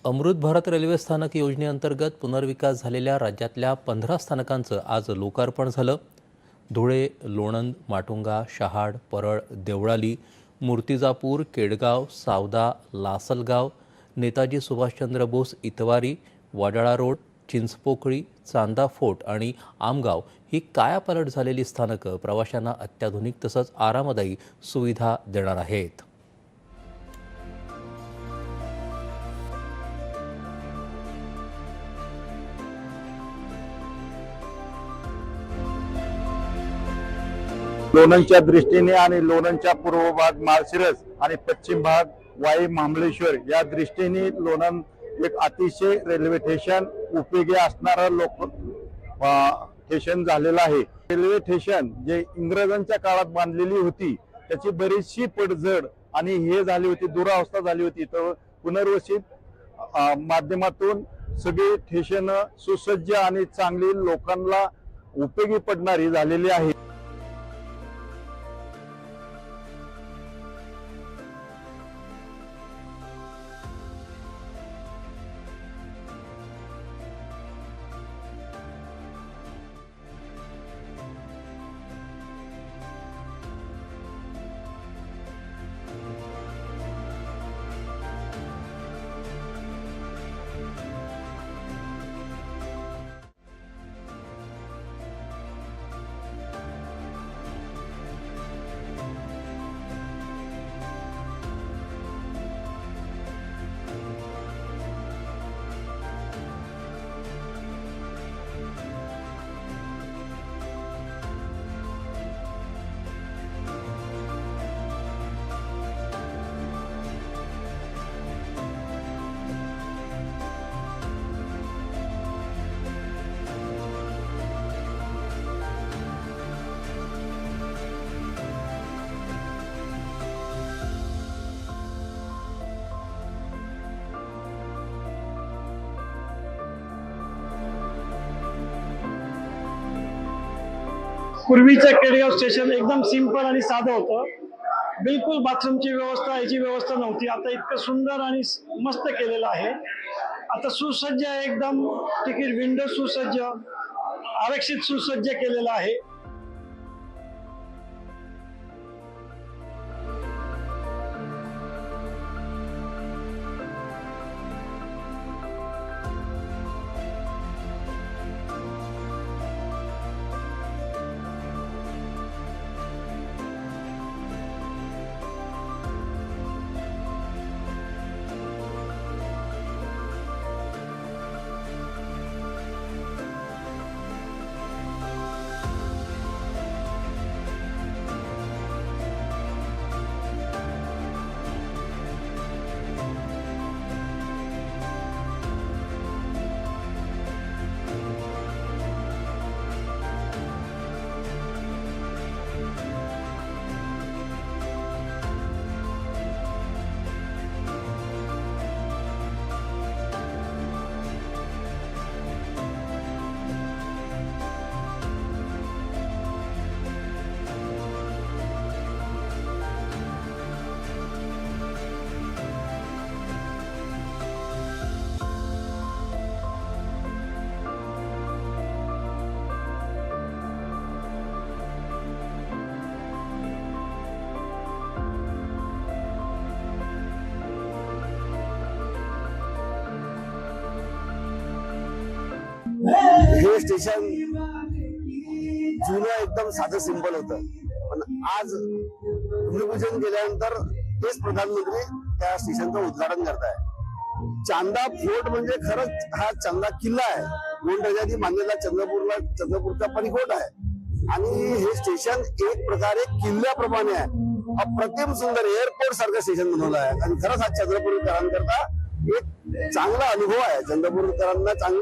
Amrit Bharat railway स्थानक योजनेअंतर्गत पुनर्विकास झालेल्या राज्यातल्या 15 स्थानकांचं आज लोकार्पण झालं। धुळे, लोणंद, माटुंगा, शहाड, परळ, देवळाली, मूर्तिजापूर, केडगाव, सावदा, लासलगाव, नेताजी सुभाषचंद्र बोस इतवारी, वडाळा रोड, चिंचपोकळी, चांदा फोर्ट आणि आमगाव ही कायापालट झालेली स्थानकं प्रवाशांना अत्याधुनिक तसंच आरामदायी सुविधा देणार आहेत। लोणंदच्या दृष्टीने आणि लोणंदच्या पूर्व भाग माळशिरस आणि पश्चिम भाग वाई महाबळेश्वर या दृष्टीने लोणंद एक अतिशय रेल्वे स्टेशन उपयोगी असणारं स्टेशन झालेलं आहे। रेल्वे स्टेशन जे इंग्रजांच्या काळात बांधलेली होती त्याची बरीचशी पडझड आणि हे झाली होती, दुरावस्था झाली होती, तर पुनर्वसित माध्यमातून सगळी स्टेशन सुसज्ज आणि चांगली लोकांना उपयोगी पडणारी झालेली आहे। पूर्वीचं केडगाव स्टेशन एकदम सिंपल आणि साधं होतं। बिलकुल बाथरूमची व्यवस्था याची व्यवस्था नव्हती। आता इतकं सुंदर आणि मस्त केलेलं आहे। आता सुसज्ज आहे, एकदम तिकीट विंडो सुसज्ज, आरक्षित सुसज्ज केलेलं आहे। हे स्टेशन जुनं एकदम साधं सिंपल होतं, पण आज भूमिपूजन केल्यानंतर तेच प्रधानमंत्री त्या स्टेशनचं उद्घाटन करताय। चांदा फोर्ट म्हणजे खरंच हा चांदा किल्ला आहे, 2 डझानी बांधलेला चंद्रपूरचा परिकोट आहे आणि हे स्टेशन एक प्रकारे किल्ल्याप्रमाणे आहे। अप्रतिम सुंदर एअरपोर्ट सारखं स्टेशन बनवलं आहे आणि खरंच हा चंद्रपूरकरांकरता एक चांगला अनुभव आहे। चंद्रपूरकरांना चांगली